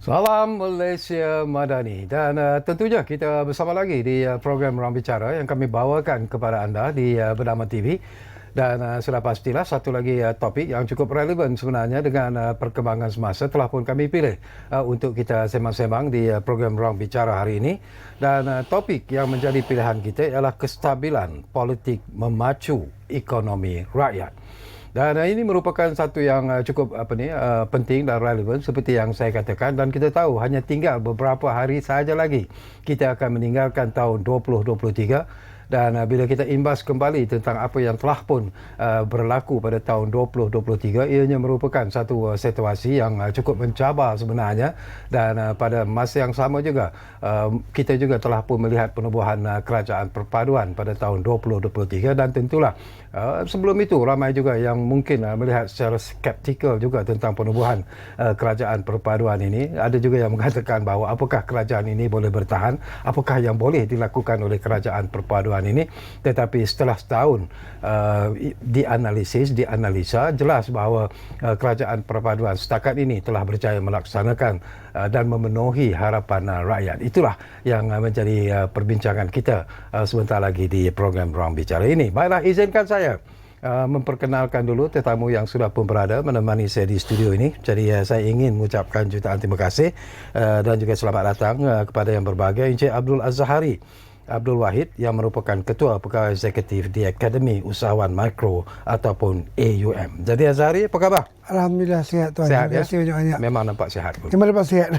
Salam Malaysia Madani dan tentunya kita bersama lagi di program Ruang Bicara yang kami bawakan kepada anda di Bernama TV dan sudah pastilah satu lagi topik yang cukup relevan sebenarnya dengan perkembangan semasa telah pun kami pilih untuk kita sembang-sembang di program Ruang Bicara hari ini dan topik yang menjadi pilihan kita ialah kestabilan politik memacu ekonomi rakyat. Dan ini merupakan satu yang cukup penting dan relevan seperti yang saya katakan, dan kita tahu hanya tinggal beberapa hari sahaja lagi kita akan meninggalkan tahun 2023. Dan bila kita imbas kembali tentang apa yang telah pun berlaku pada tahun 2023, ianya merupakan satu situasi yang cukup mencabar sebenarnya. Dan pada masa yang sama juga, kita juga telah pun melihat penubuhan kerajaan perpaduan pada tahun 2023. Dan tentulah sebelum itu ramai juga yang mungkin melihat secara skeptikal juga tentang penubuhan kerajaan perpaduan ini. Ada juga yang mengatakan bahawa apakah kerajaan ini boleh bertahan, apakah yang boleh dilakukan oleh kerajaan perpaduan ini. Tetapi setelah setahun dianalisa jelas bahawa kerajaan perpaduan setakat ini telah berjaya melaksanakan dan memenuhi harapan rakyat. Itulah yang menjadi perbincangan kita sebentar lagi di program Ruang Bicara ini. Baiklah, izinkan saya memperkenalkan dulu tetamu yang sudah pun berada menemani saya di studio ini. Jadi saya ingin mengucapkan jutaan terima kasih dan juga selamat datang kepada yang berbahagia Encik Abdul Azhari Abdul Wahid yang merupakan Ketua Pegawai Eksekutif di Akademi Usahawan Mikro ataupun AUM. Jadi Azhari, apa khabar? Alhamdulillah sihat tuan. Sihat, terima kasih banyak-banyak. Memang nampak sihat pun. Memang nampak sihat.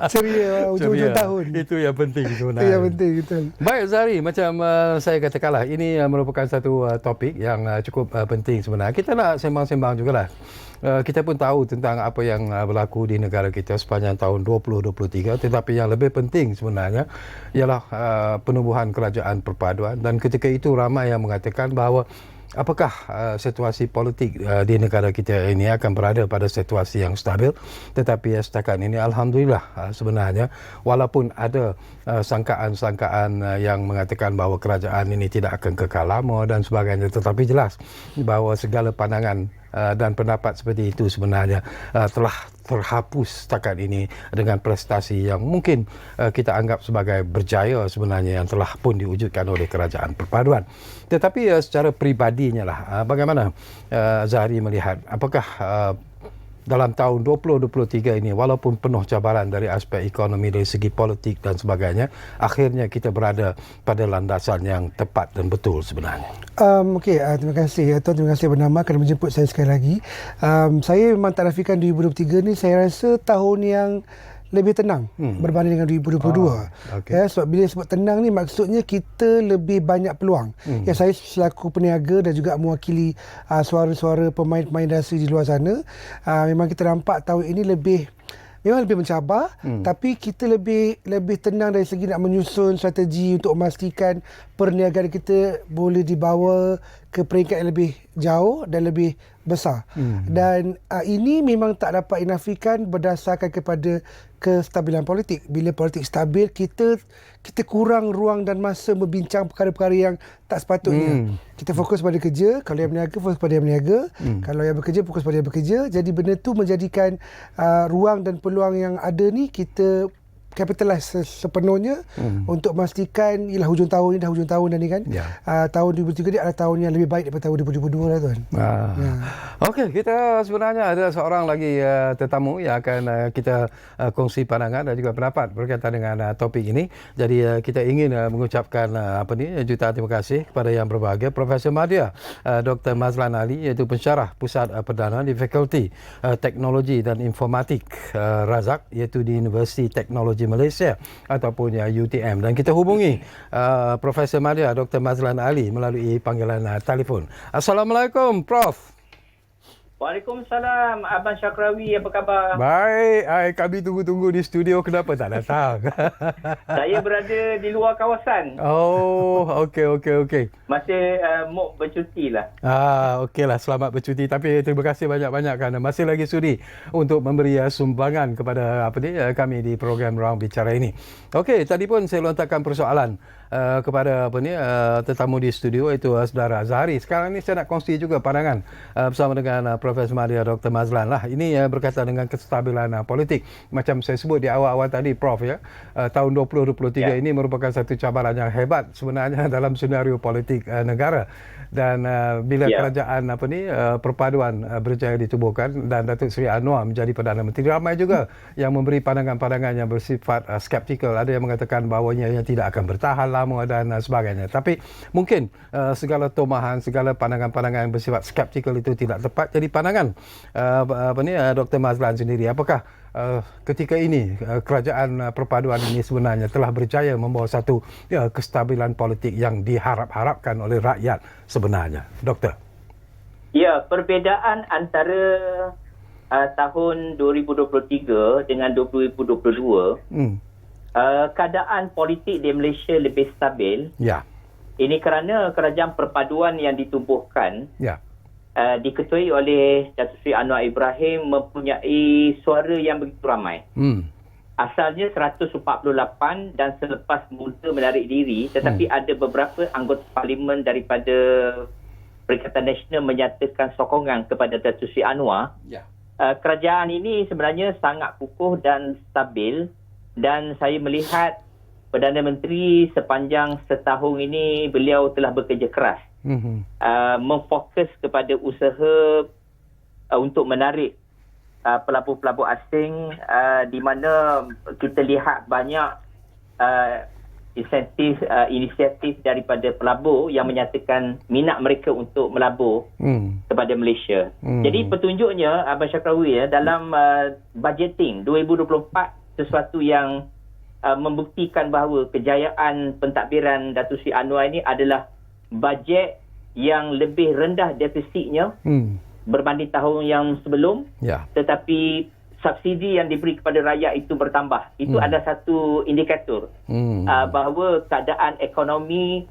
Ceria hujung-hujung tahun. Itu yang penting sebenarnya. Itu yang penting, betul. Baik Azhari, macam saya katakanlah, ini merupakan satu topik yang cukup penting sebenarnya. Kita nak sembang-sembang jugalah. Kita pun tahu tentang apa yang berlaku di negara kita sepanjang tahun 2023, tetapi yang lebih penting sebenarnya ialah penubuhan kerajaan perpaduan. Dan ketika itu ramai yang mengatakan bahawa apakah situasi politik di negara kita ini akan berada pada situasi yang stabil. Tetapi setakat ini alhamdulillah sebenarnya walaupun ada sangkaan-sangkaan yang mengatakan bahawa kerajaan ini tidak akan kekal lama dan sebagainya, tetapi jelas bahawa segala pandangan dan pendapat seperti itu sebenarnya telah terhapus setakat ini dengan prestasi yang mungkin kita anggap sebagai berjaya sebenarnya yang telah pun diwujudkan oleh kerajaan perpaduan. Tetapi secara peribadinya lah, bagaimana Zahri melihat apakah dalam tahun 2023 ini walaupun penuh cabaran dari aspek ekonomi, dari segi politik dan sebagainya, akhirnya kita berada pada landasan yang tepat dan betul sebenarnya. Okey, terima kasih tuan, terima kasih bernama kerana menjemput saya sekali lagi. Saya memang tak nafikan 2023 ni saya rasa tahun yang lebih tenang berbanding dengan 2022. Okay. Sebab bila sebut tenang ni maksudnya kita lebih banyak peluang. Ya, saya selaku peniaga dan juga mewakili suara-suara pemain-pemain industri di luar sana, memang kita nampak tahun ini memang lebih mencabar, tapi kita lebih tenang dari segi nak menyusun strategi untuk memastikan perniagaan kita boleh dibawa ke peringkat yang lebih jauh dan lebih besar. Dan ini memang tak dapat dinafikan berdasarkan kepada kestabilan politik. Bila politik stabil, kita kurang ruang dan masa membincang perkara-perkara yang tak sepatutnya. Kita fokus pada kerja, kalau yang berniaga fokus pada yang berniaga, kalau yang bekerja fokus pada yang bekerja. Jadi benda tu menjadikan ruang dan peluang yang ada ni kita capitalize sepenuhnya untuk memastikan ialah hujung tahun ni dah hujung tahun dah ni kan. Tahun 2023 ni adalah tahun yang lebih baik daripada tahun 2022 lah tuan. Okey, kita sebenarnya ada seorang lagi tetamu yang akan kita kongsi pandangan dan juga pendapat berkaitan dengan topik ini. Jadi kita ingin mengucapkan jutaan terima kasih kepada yang berbahagia Profesor Madya Dr. Mazlan Ali, iaitu pensyarah Pusat Perdana di Fakulti Teknologi dan Informatik Razak, iaitu di Universiti Teknologi Malaysia ataupun UTM. Dan kita hubungi Profesor Madya Dr. Mazlan Ali melalui panggilan telefon. Assalamualaikum Prof. Waalaikumsalam Abang Syakrawi, apa khabar? Baik, kami tunggu-tunggu di studio, kenapa tak datang? Saya berada di luar kawasan. Oh, okey. Masih mau bercuti lah. Okeylah, selamat bercuti. Tapi terima kasih banyak-banyak kerana masih lagi sudi untuk memberi sumbangan kepada kami di program Ruang Bicara ini. Okey, tadi pun saya lontarkan persoalan kepada tetamu di studio itu saudara Azhari. Sekarang ni saya nak kongsi juga pandangan bersama dengan Profesor Madya Dr. Mazlan lah. Ini berkaitan dengan kestabilan politik. Macam saya sebut di awal-awal tadi Prof ya, tahun 2023 ini merupakan satu cabaran yang hebat sebenarnya dalam senario politik negara. Dan bila kerajaan perpaduan berjaya ditubuhkan dan Datuk Seri Anwar menjadi Perdana Menteri, ramai juga yang memberi pandangan-pandangan yang bersifat skeptikal. Ada yang mengatakan bahawanya ia tidak akan bertahan lama dan sebagainya. Tapi mungkin segala tomahan, segala pandangan-pandangan yang bersifat skeptikal itu tidak tepat jadi pandangan Dr. Mazlan sendiri. Apakah ketika ini kerajaan perpaduan ini sebenarnya telah berjaya membawa satu kestabilan politik yang diharap-harapkan oleh rakyat sebenarnya, Doktor? Ya, perbezaan antara tahun 2023 dengan 2022, keadaan politik di Malaysia lebih stabil. Ya. Ini kerana kerajaan perpaduan yang ditubuhkan diketuai oleh Datuk Seri Anwar Ibrahim mempunyai suara yang begitu ramai. Asalnya 148 dan selepas mula menarik diri, tetapi ada beberapa anggota parlimen daripada Perikatan Nasional menyatakan sokongan kepada Datuk Seri Anwar. Kerajaan ini sebenarnya sangat kukuh dan stabil, dan saya melihat Perdana Menteri sepanjang setahun ini beliau telah bekerja keras memfokus kepada usaha untuk menarik pelabur-pelabur asing, di mana kita lihat banyak inisiatif daripada pelabur yang menyatakan minat mereka untuk melabur kepada Malaysia. Jadi petunjuknya Abang Syakrawi dalam budgeting 2024 sesuatu yang membuktikan bahawa kejayaan pentadbiran Datuk Seri Anwar ini adalah bajet yang lebih rendah defisitnya berbanding tahun yang sebelum, tetapi subsidi yang diberi kepada rakyat itu bertambah. Itu ada satu indikator bahawa keadaan ekonomi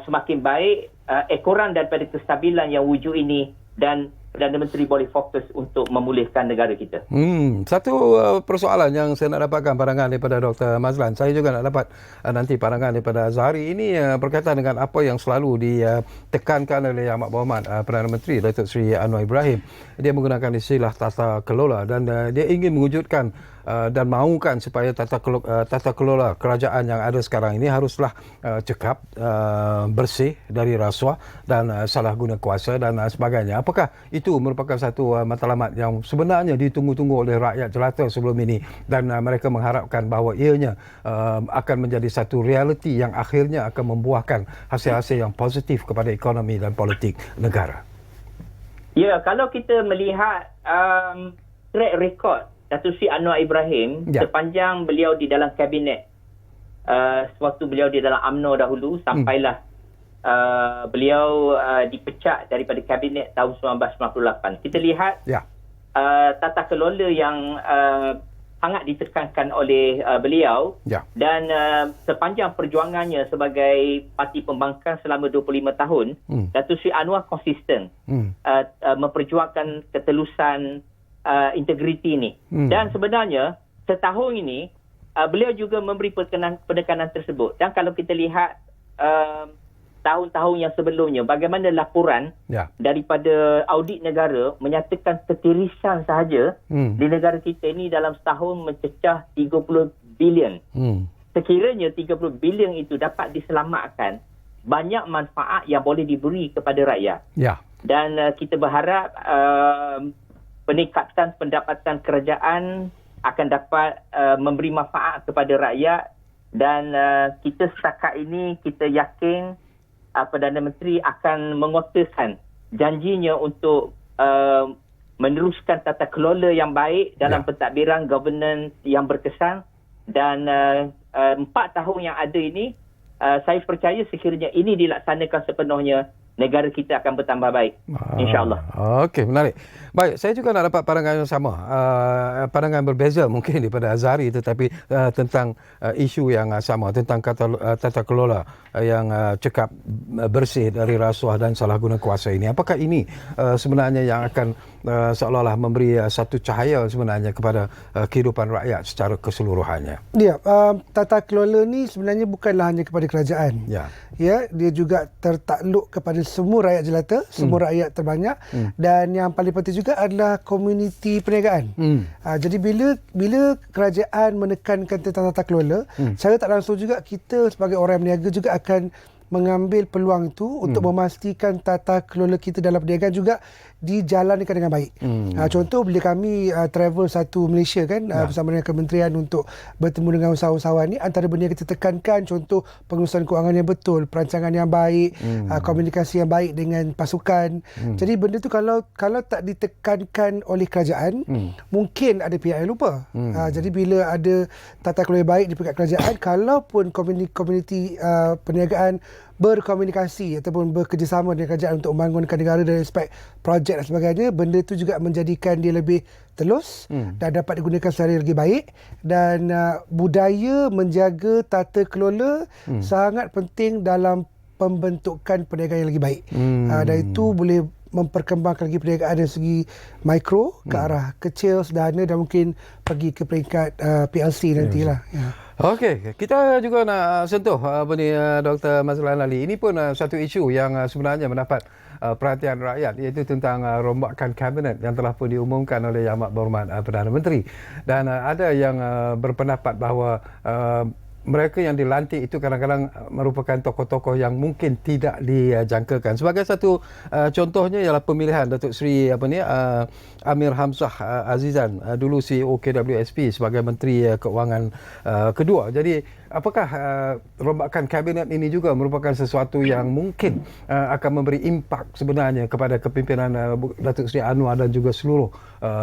semakin baik, ekoran daripada kestabilan yang wujud ini, dan Perdana Menteri boleh fokus untuk memulihkan negara kita. Satu persoalan yang saya nak dapatkan pandangan daripada Dr. Mazlan. Saya juga nak dapat nanti pandangan daripada Azhari. Ini berkaitan dengan apa yang selalu ditekankan oleh Yang Berhormat Perdana Menteri Datuk Seri Anwar Ibrahim. Dia menggunakan istilah tata kelola dan dia ingin mewujudkan dan mahukan supaya tata kelola kerajaan yang ada sekarang ini haruslah cekap, bersih dari rasuah dan salah guna kuasa dan sebagainya. Apakah itu merupakan satu matlamat yang sebenarnya ditunggu-tunggu oleh rakyat jelata sebelum ini, dan mereka mengharapkan bahawa ianya akan menjadi satu realiti yang akhirnya akan membuahkan hasil-hasil yang positif kepada ekonomi dan politik negara? Ya, kalau kita melihat track record Datuk Seri Anwar Ibrahim sepanjang beliau di dalam kabinet, sewaktu beliau di dalam UMNO dahulu, sampailah beliau dipecat daripada kabinet tahun 1998. Kita lihat tata kelola yang sangat ditekankan oleh beliau, dan sepanjang perjuangannya sebagai parti pembangkang selama 25 tahun, Datuk Seri Anwar konsisten memperjuangkan ketelusan, integriti ini. Dan sebenarnya setahun ini beliau juga memberi penekanan tersebut. Dan kalau kita lihat tahun-tahun yang sebelumnya, bagaimana laporan daripada audit negara menyatakan ketirisan sahaja di negara kita ini dalam setahun mencecah 30 bilion. Sekiranya 30 bilion itu dapat diselamatkan, banyak manfaat yang boleh diberi kepada rakyat. Dan kita berharap peningkatan pendapatan kerajaan akan dapat memberi manfaat kepada rakyat, dan kita setakat ini kita yakin Perdana Menteri akan menguatkan janjinya untuk meneruskan tata kelola yang baik dalam pentadbiran governance yang berkesan. Dan 4 tahun yang ada ini, saya percaya sekiranya ini dilaksanakan sepenuhnya, negara kita akan bertambah baik, insya-Allah. Okey, menarik. Baik, saya juga nak dapat pandangan yang sama. Pandangan berbeza mungkin daripada Azhari, tetapi tentang isu yang sama, tentang tata kelola yang cekap, bersih dari rasuah dan salah guna kuasa ini. Apakah ini sebenarnya yang akan seolah-olah memberi satu cahaya sebenarnya kepada kehidupan rakyat secara keseluruhannya. Ya, tata kelola ni sebenarnya bukanlah hanya kepada kerajaan. Ya. Ya, dia juga tertakluk kepada semua rakyat jelata, semua rakyat terbanyak, dan yang paling penting juga adalah komuniti perniagaan. Jadi bila kerajaan menekankan tentang tata kelola, secara tak langsung juga kita sebagai orang berniaga juga akan mengambil peluang itu untuk memastikan tata kelola kita dalam perniagaan juga dijalankan dengan baik. Contoh bila kami travel satu Malaysia kan, bersama dengan kementerian untuk bertemu dengan usahawan-usahawan ni, antara benda yang kita tekankan contoh pengurusan kewangan yang betul, perancangan yang baik, komunikasi yang baik dengan pasukan. Jadi benda tu kalau tak ditekankan oleh kerajaan, mungkin ada pihak yang lupa. Jadi bila ada tata kelola yang baik di pihak kerajaan, kalaupun komuniti perniagaan berkomunikasi ataupun bekerjasama dengan kerajaan untuk membangunkan negara dari aspek projek dan sebagainya, benda itu juga menjadikan dia lebih telus dan dapat digunakan secara lebih baik, dan budaya menjaga tata kelola sangat penting dalam pembentukan perniagaan yang lebih baik. Dan itu boleh memperkembangkan lagi perniagaan dari segi mikro ke arah kecil, sederhana, dan mungkin pergi ke peringkat PLC nantilah. Ya. Okey, kita juga nak sentuh Dr. Mazlan Ali. Ini pun satu isu yang sebenarnya mendapat perhatian rakyat, iaitu tentang rombakan kabinet yang telah pun diumumkan oleh Yang Amat Berhormat Perdana Menteri. Dan ada yang berpendapat bahawa mereka yang dilantik itu kadang-kadang merupakan tokoh-tokoh yang mungkin tidak dijangkakan. Sebagai satu contohnya ialah pemilihan Datuk Seri Amir Hamzah Azizan, dulu CEO KWSP, sebagai Menteri Keuangan kedua. Jadi apakah rombakan kabinet ini juga merupakan sesuatu yang mungkin akan memberi impak sebenarnya kepada kepimpinan Datuk Seri Anwar dan juga seluruh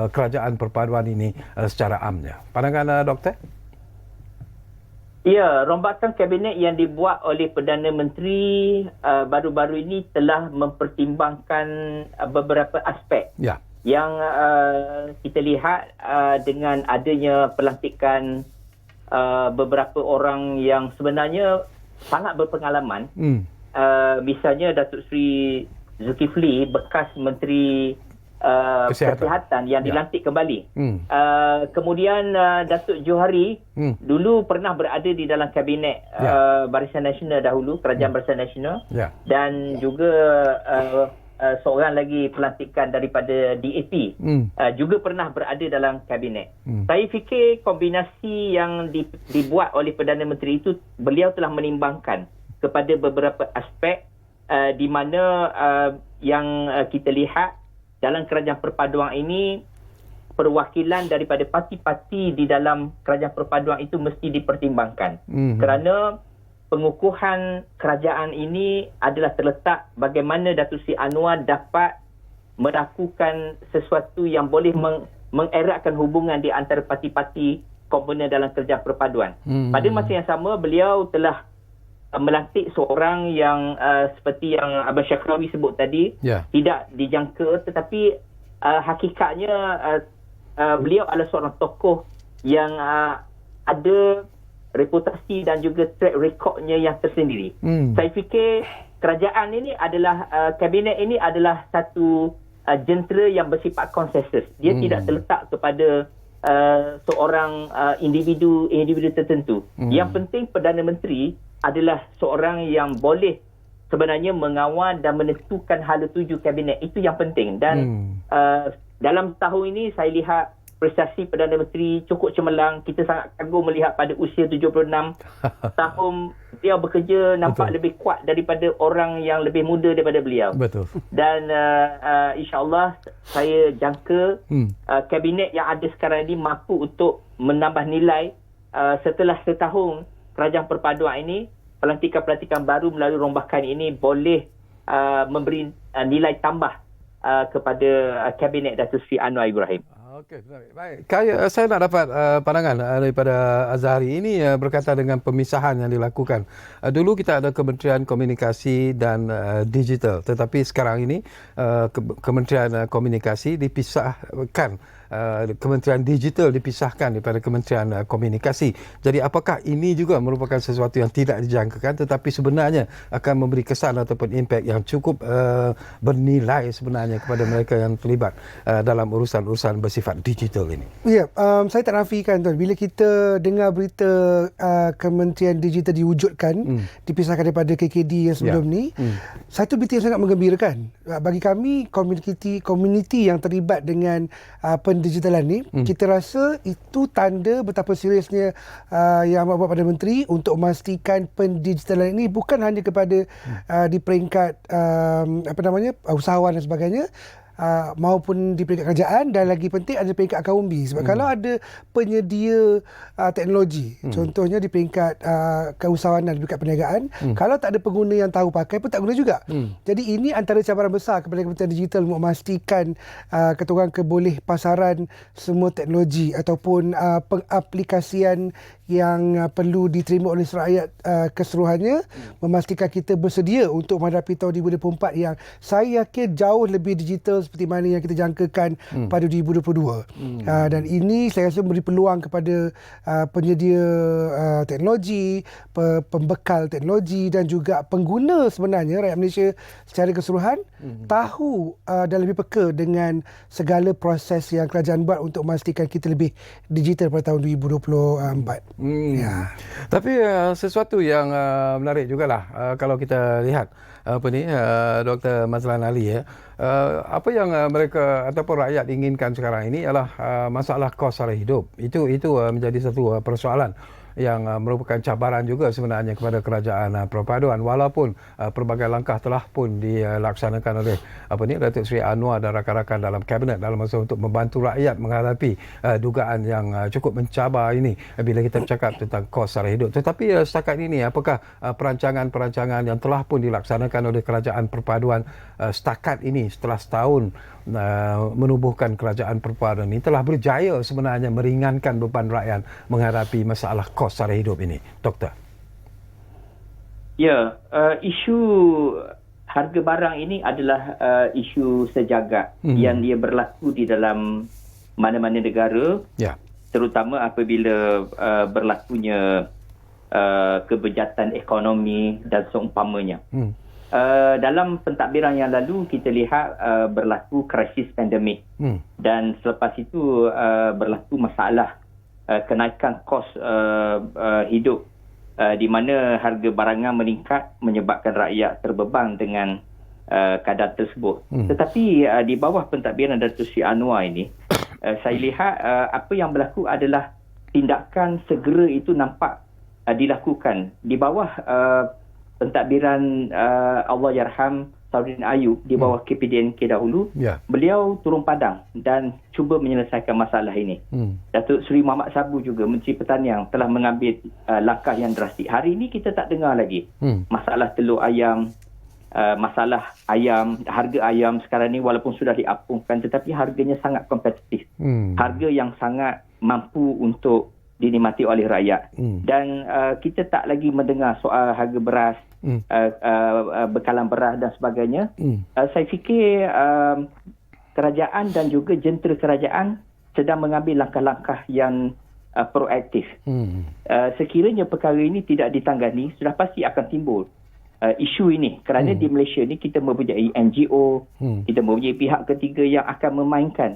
kerajaan perpaduan ini secara amnya? Pandangan Doktor? Ya, rombakan kabinet yang dibuat oleh Perdana Menteri baru-baru ini telah mempertimbangkan beberapa aspek. Ya. Yang kita lihat dengan adanya pelantikan beberapa orang yang sebenarnya sangat berpengalaman. Misalnya Datuk Seri Zulkifli, bekas Menteri Kesihatan yang dilantik kembali. Kemudian Datuk Johari dulu pernah berada di dalam kabinet Barisan Nasional dahulu, Kerajaan Barisan Nasional, dan juga seorang lagi pelantikan daripada DAP juga pernah berada dalam kabinet. Saya fikir kombinasi yang dibuat oleh Perdana Menteri itu, beliau telah menimbangkan kepada beberapa aspek di mana yang kita lihat dalam kerajaan perpaduan ini, perwakilan daripada parti-parti di dalam kerajaan perpaduan itu mesti dipertimbangkan. Kerana pengukuhan kerajaan ini adalah terletak bagaimana Datuk Seri Anwar dapat melakukan sesuatu yang boleh mengeratkan hubungan di antara parti-parti komponen dalam kerajaan perpaduan. Pada masa yang sama, beliau telah melantik seorang yang seperti yang Abang Syakrawi sebut tadi, tidak dijangka, tetapi hakikatnya beliau adalah seorang tokoh yang ada reputasi dan juga track recordnya yang tersendiri. Saya fikir kerajaan ini adalah kabinet ini adalah satu jentera yang bersifat konsensus. Dia tidak terletak kepada seorang individu tertentu. Yang penting Perdana Menteri adalah seorang yang boleh sebenarnya mengawal dan menentukan hala tuju kabinet. Itu yang penting. Dan dalam tahun ini saya lihat prestasi Perdana Menteri cukup cemerlang. Kita sangat kagum melihat pada usia 76 tahun dia bekerja nampak lebih kuat daripada orang yang lebih muda daripada beliau. Betul. Dan insya-Allah saya jangka kabinet yang ada sekarang ini mampu untuk menambah nilai setelah setahun kerajaan perpaduan ini. Pelantikan-pelantikan baru melalui rombakan ini boleh memberi nilai tambah kepada kabinet Datuk Seri Anwar Ibrahim. Okey, baik. Saya nak dapat pandangan daripada Azhari ini berkaitan dengan pemisahan yang dilakukan. Dulu kita ada Kementerian Komunikasi dan Digital, tetapi sekarang ini Kementerian Komunikasi dipisahkan Kementerian Digital dipisahkan daripada Kementerian Komunikasi. Jadi apakah ini juga merupakan sesuatu yang tidak dijangkakan tetapi sebenarnya akan memberi kesan ataupun impak yang cukup bernilai sebenarnya kepada mereka yang terlibat dalam urusan-urusan bersifat digital ini? Ya, saya tak nafikan tuan. Bila kita dengar berita Kementerian Digital diwujudkan, dipisahkan daripada KKD yang sebelum ni, satu berita yang sangat menggembirakan. Bagi kami, komuniti yang terlibat dengan pendigitalan ni, kita rasa itu tanda betapa seriusnya Yang Amat Perdana Menteri untuk memastikan pendigitalan ini bukan hanya kepada di peringkat usahawan dan sebagainya, maupun di peringkat kerajaan, dan lagi penting ada peringkat akaun umbi. Sebab kalau ada penyedia teknologi, contohnya di peringkat keusahawanan, di peringkat perniagaan, kalau tak ada pengguna yang tahu pakai pun tak guna juga. Jadi ini antara cabaran besar kepada Kementerian Digital untuk memastikan kata orang keboleh pasaran semua teknologi ataupun pengaplikasian yang perlu diterima oleh rakyat keseluruhannya, memastikan kita bersedia untuk menghadapi tahun 2024 yang saya yakin jauh lebih digital seperti mana yang kita jangkakan pada 2022. Dan ini saya rasa memberi peluang kepada penyedia teknologi, pembekal teknologi dan juga pengguna sebenarnya, rakyat Malaysia secara keseluruhan, tahu dan lebih peka dengan segala proses yang kerajaan buat untuk memastikan kita lebih digital pada tahun 2024. Ya. Tapi sesuatu yang menarik jugalah kalau kita lihat Dr. Mazlan Ali, apa yang mereka ataupun rakyat inginkan sekarang ini ialah masalah kos sara hidup. Itu menjadi satu persoalan yang merupakan cabaran juga sebenarnya kepada kerajaan perpaduan, walaupun pelbagai langkah telah pun dilaksanakan oleh Datuk Seri Anwar dan rakan-rakan dalam kabinet dalam masa untuk membantu rakyat menghadapi dugaan yang cukup mencabar ini bila kita bercakap tentang kos sara hidup. Tetapi setakat ini, apakah perancangan-perancangan yang telah pun dilaksanakan oleh kerajaan perpaduan setakat ini setelah setahun menubuhkan kerajaan perpaduan ini telah berjaya sebenarnya meringankan beban rakyat menghadapi masalah kos sara hidup ini, Doktor? Ya, isu harga barang ini adalah isu sejagat yang dia berlaku di dalam mana-mana negara, terutama apabila berlakunya kebejatan ekonomi dan seumpamanya. Dalam pentadbiran yang lalu kita lihat berlaku krisis pandemik dan selepas itu berlaku masalah kenaikan kos hidup di mana harga barangan meningkat menyebabkan rakyat terbeban dengan kadar tersebut. Tetapi di bawah pentadbiran Datuk Seri Anwar ini, saya lihat apa yang berlaku adalah tindakan segera itu nampak dilakukan di bawah pentadbiran Allahyarham Sauddin Ayub di bawah KPDNK dahulu. Beliau turun padang dan cuba menyelesaikan masalah ini. Datuk Seri Muhammad Sabu juga, Menteri Pertanian, telah mengambil langkah yang drastik. Hari ini kita tak dengar lagi masalah telur ayam, masalah ayam, harga ayam sekarang ni walaupun sudah diapungkan tetapi harganya sangat kompetitif. Harga yang sangat mampu untuk dinikmati oleh rakyat. Dan kita tak lagi mendengar soal harga beras, bekalan beras dan sebagainya. Saya fikir kerajaan dan juga jentera kerajaan sedang mengambil langkah-langkah yang proaktif. Sekiranya perkara ini tidak ditangani, sudah pasti akan timbul isu ini, kerana di Malaysia ni kita mempunyai NGO, kita mempunyai pihak ketiga yang akan memainkan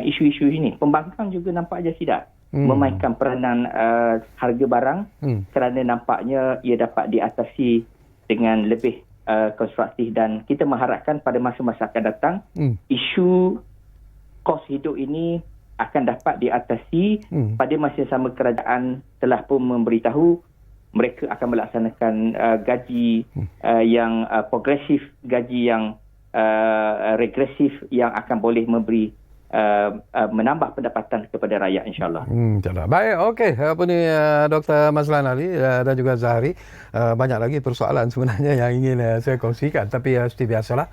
isu-isu ini. Pembangkang juga nampaknya tidak memainkan peranan harga barang kerana nampaknya ia dapat diatasi dengan lebih konstruktif, dan kita mengharapkan pada masa-masa akan datang isu kos hidup ini akan dapat diatasi. Pada masa yang sama kerajaan telah pun memberitahu mereka akan melaksanakan gaji yang progresif, gaji yang regresif yang akan boleh memberi menambah pendapatan kepada rakyat, insyaAllah. Baik, okey. Dr. Mazlan Ali dan juga Zahari, banyak lagi persoalan sebenarnya yang ingin saya kongsikan, tapi seperti biasalah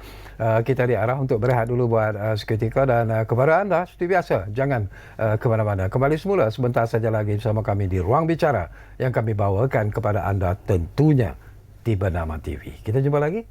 kita diarah untuk berehat dulu buat seketika, dan kepada anda seperti biasa jangan ke mana-mana. Kembali semula sebentar saja lagi bersama kami di Ruang Bicara yang kami bawakan kepada anda tentunya di Bernama TV. Kita jumpa lagi.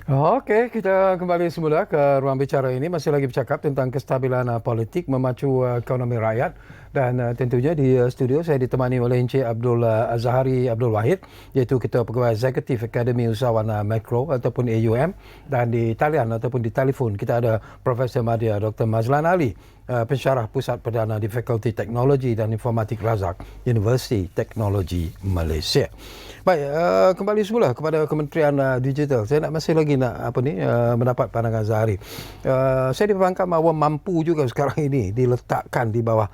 Okey, kita kembali semula ke ruang bicara ini. Masih lagi bercakap tentang kestabilan politik memacu ekonomi rakyat. Dan tentunya di studio saya ditemani oleh Encik Abdul Azhari Abdul Wahid, iaitu Ketua Pegawai Eksekutif Akademi Usahawan Makro ataupun AUM. Dan di talian ataupun di telefon kita ada Profesor Madya Dr. Mazlan Ali, pensyarah Pusat Perdana di Fakulti Teknologi dan Informatik Razak, Universiti Teknologi Malaysia. Baik, kembali semula kepada Kementerian Digital. Saya masih lagi nak mendapat pandangan Zahari. Saya difahamkan bahawa mampu juga sekarang ini diletakkan di bawah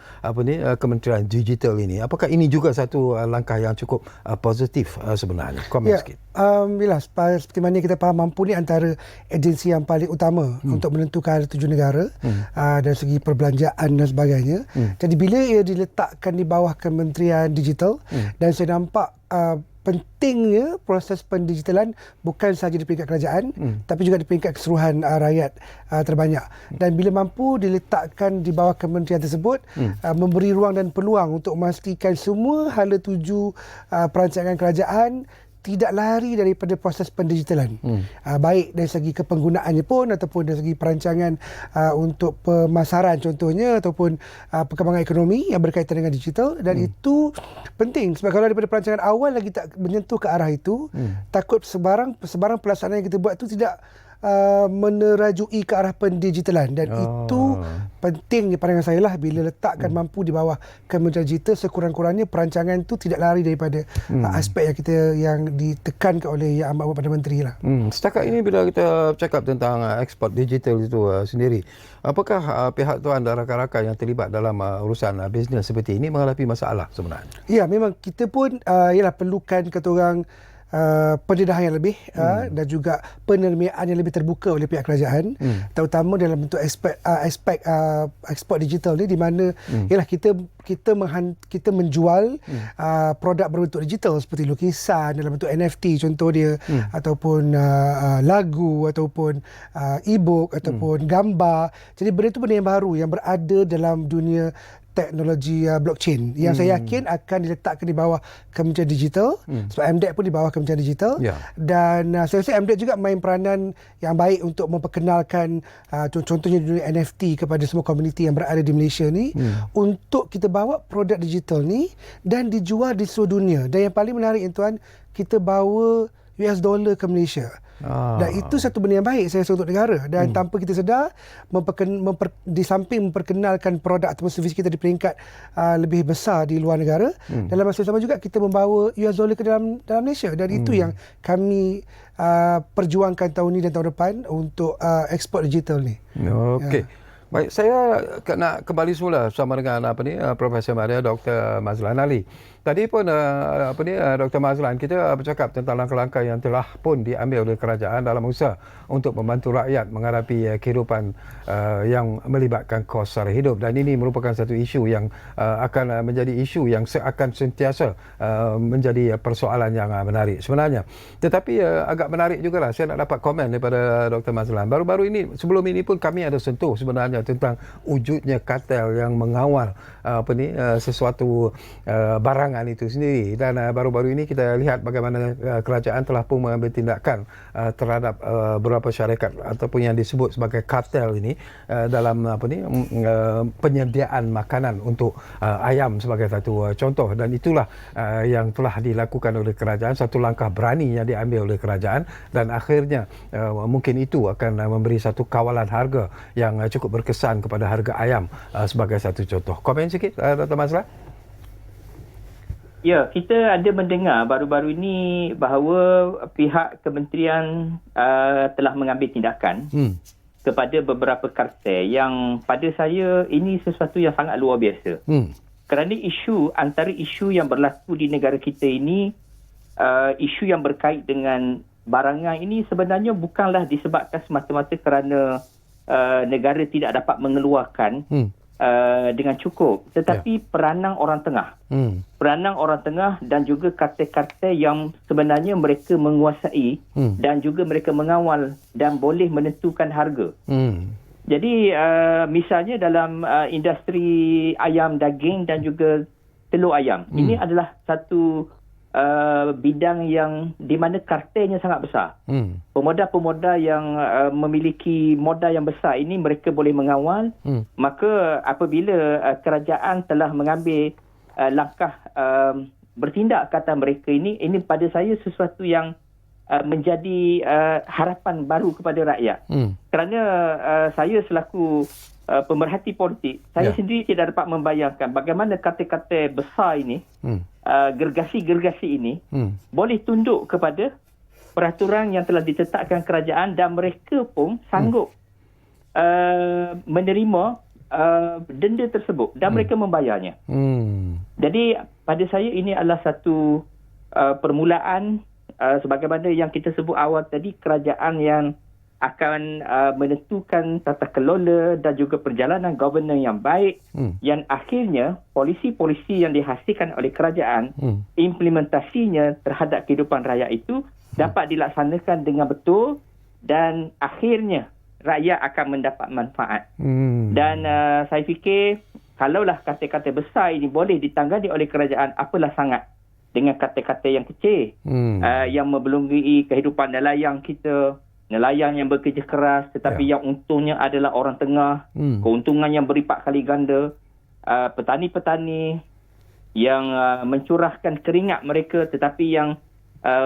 Kementerian Digital ini. Apakah ini juga satu langkah yang cukup positif sebenarnya? Komen sikit. Jelas, seperti mana kita faham, mampu ni antara agensi yang paling utama untuk menentukan tuju negara dari segi perbelanjaan dan sebagainya. Jadi bila ia diletakkan di bawah Kementerian Digital, dan saya nampak pentingnya proses pendigitalan bukan sahaja di peringkat kerajaan tapi juga di peringkat keseluruhan rakyat terbanyak. Dan bila mampu diletakkan di bawah kementerian tersebut, memberi ruang dan peluang untuk memastikan semua hala tuju perancangan kerajaan tidak lari daripada proses pendigitalan. Baik dari segi kepenggunaannya pun ataupun dari segi perancangan untuk pemasaran contohnya ataupun perkembangan ekonomi yang berkaitan dengan digital. Dan itu penting sebab kalau daripada perancangan awal lagi tak menyentuh ke arah itu, takut sebarang pelaksanaan yang kita buat itu tidak menerajui ke arah pendigitalan. Dan itu pentingnya pandangan saya lah, bila letakkan mampu di bawah Kementerian Digital, sekurang-kurangnya perancangan itu tidak lari daripada aspek yang ditekankan oleh Yang Amat Perdana Menteri lah. Setakat ini bila kita cakap tentang ekspor digital itu sendiri, apakah pihak tuan dan rakan-rakan yang terlibat dalam urusan bisnes seperti ini menghadapi masalah sebenarnya? Ya, memang kita pun perlukan kata orang pendedahan yang lebih dan juga penermiaan yang lebih terbuka oleh pihak kerajaan, terutama dalam bentuk aspek ekspor digital ni, di mana kita menjual produk berbentuk digital seperti lukisan dalam bentuk NFT contoh dia, ataupun lagu ataupun e-book ataupun gambar. Jadi benda itu benda yang baru yang berada dalam dunia teknologi blockchain yang saya yakin akan diletakkan di bawah Kementerian Digital, sebab MDEC pun di bawah Kementerian Digital. Dan saya rasa MDEC juga main peranan yang baik untuk memperkenalkan contohnya dunia NFT kepada semua komuniti yang berada di Malaysia ni, untuk kita bawa produk digital ni dan dijual di seluruh dunia. Dan yang paling menarik tuan, kita bawa US dollar ke Malaysia. Dan itu satu benda yang baik saya rasa untuk negara. Dan tanpa kita sedar, di samping memperkenalkan produk ataupun servis kita di peringkat lebih besar di luar negara, dalam masa sama juga kita membawa US dollar ke dalam Malaysia. Dan itu yang kami perjuangkan tahun ini dan tahun depan untuk ekspor digital ni. Okey. Baik, saya nak kembali semula bersama dengan Profesor Madya Dr. Mazlan Ali. Tadi pun Dr. Mazlan, kita bercakap tentang langkah-langkah yang telah pun diambil oleh kerajaan dalam usaha untuk membantu rakyat menghadapi kehidupan yang melibatkan kos sara hidup, dan ini merupakan satu isu yang akan menjadi isu yang akan sentiasa menjadi persoalan yang menarik sebenarnya. Tetapi agak menarik jugalah saya nak dapat komen daripada Dr. Mazlan. Baru-baru ini, sebelum ini pun kami ada sentuh sebenarnya tentang wujudnya kartel yang mengawal sesuatu barangan itu sendiri. Dan baru-baru ini kita lihat bagaimana kerajaan telah pun mengambil tindakan terhadap beberapa syarikat ataupun yang disebut sebagai kartel ini dalam penyediaan makanan untuk ayam sebagai satu contoh. Dan itulah yang telah dilakukan oleh kerajaan, satu langkah berani yang diambil oleh kerajaan, dan akhirnya mungkin itu akan memberi satu kawalan harga yang cukup berkesan kepada harga ayam sebagai satu contoh. Komen sikit Dr. Mazlan. Ya, kita ada mendengar baru-baru ini bahawa pihak kementerian telah mengambil tindakan kepada beberapa kartel yang pada saya ini sesuatu yang sangat luar biasa. Kerana antara isu yang berlaku di negara kita ini, isu yang berkait dengan barangan ini sebenarnya bukanlah disebabkan semata-mata kerana negara tidak dapat mengeluarkan dengan cukup, tetapi peranan orang tengah. Peranan orang tengah dan juga kartel-kartel yang sebenarnya mereka menguasai dan juga mereka mengawal dan boleh menentukan harga. Jadi misalnya dalam industri ayam daging dan juga telur ayam, ini adalah satu bidang yang di mana kartelnya sangat besar. Pemuda-pemuda yang memiliki modal yang besar ini mereka boleh mengawal. Maka apabila kerajaan telah mengambil langkah bertindak kata mereka ini pada saya sesuatu yang menjadi harapan baru kepada rakyat. Kerana saya selaku pemerhati politik, saya sendiri tidak dapat membayangkan bagaimana kata-kata besar ini, gergasi-gergasi ini boleh tunduk kepada peraturan yang telah ditetapkan kerajaan dan mereka pun sanggup menerima denda tersebut dan mereka membayarnya. Jadi pada saya ini adalah satu permulaan sebagaimana yang kita sebut awal tadi, kerajaan yang akan menentukan tata kelola dan juga perjalanan governance yang baik, yang akhirnya polisi-polisi yang dihasilkan oleh kerajaan, implementasinya terhadap kehidupan rakyat itu dapat dilaksanakan dengan betul dan akhirnya rakyat akan mendapat manfaat. Dan saya fikir kalaulah kata-kata besar ini boleh ditangani oleh kerajaan, apalah sangat dengan kata-kata yang kecil yang membelenggu kehidupan nelayan kita, nelayan yang bekerja keras tetapi yang untungnya adalah orang tengah, keuntungan yang berlipat kali ganda, petani-petani yang mencurahkan keringat mereka tetapi yang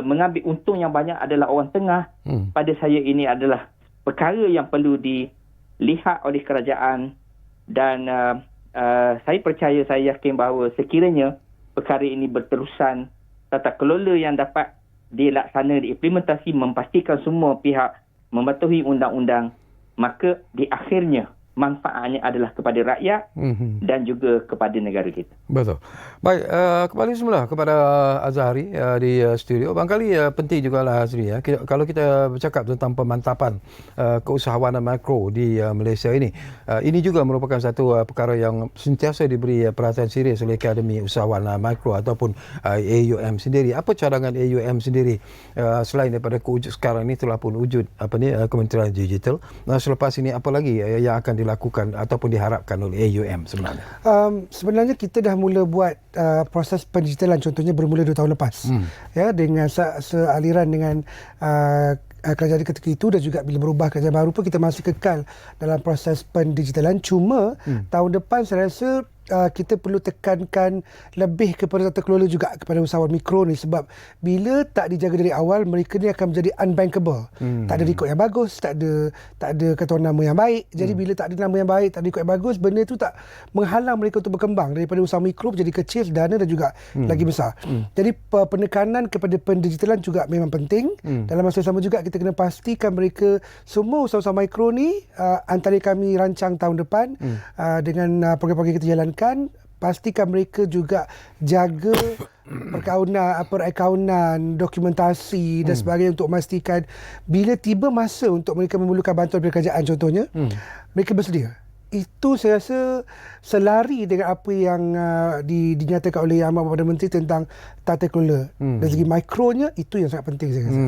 mengambil untung yang banyak adalah orang tengah. Pada saya ini adalah perkara yang perlu dilihat oleh kerajaan dan saya percaya, saya yakin bahawa sekiranya perkara ini berterusan, tata kelola yang dapat dilaksana, diimplementasi, memastikan semua pihak mematuhi undang-undang, maka di akhirnya manfaatnya adalah kepada rakyat dan juga kepada negara kita. Betul. Baik, kembali semula kepada Azhari di studio. Barangkali penting jugalah Azri kalau kita bercakap tentang pemantapan keusahawanan makro di Malaysia ini. Ini juga merupakan satu perkara yang sentiasa diberi perhatian serius oleh Akademi Usahawan Makro ataupun AUM sendiri. Apa cadangan AUM sendiri selain daripada sekarang ini telah pun wujud Kementerian Digital. Selepas ini apa lagi yang akan dilakukan ataupun diharapkan oleh AUM sebenarnya? Sebenarnya kita dah mula buat proses pendigitalan, contohnya bermula 2 tahun lepas. Ya, dengan sealiran dengan kerajaan ketika itu dan juga bila berubah kerajaan baru pun kita masih kekal dalam proses pendigitalan. Cuma tahun depan saya rasa kita perlu tekankan lebih kepada tata kelola juga kepada usahawan mikro ni, sebab bila tak dijaga dari awal, mereka ni akan menjadi unbankable. Tak ada rekod yang bagus, tak ada kata nama yang baik. Jadi bila tak ada nama yang baik, tak ada rekod yang bagus, benda tu tak menghalang mereka untuk berkembang daripada usaha mikro menjadi kecil, dana dan juga lagi besar. Jadi penekanan kepada pendigitalan juga memang penting. Dalam masa yang sama juga kita kena pastikan mereka semua usaha-usaha mikro ni, antara kami rancang tahun depan dengan program-program kita jalankan, pastikan mereka juga jaga perakaunan, dokumentasi dan sebagainya untuk memastikan bila tiba masa untuk mereka memerlukan bantuan dari kerajaan contohnya, mereka bersedia. Itu saya rasa selari dengan apa yang dinyatakan oleh Amat Perdana Menteri tentang tata kelola. Dari segi mikronya, itu yang sangat penting saya rasa.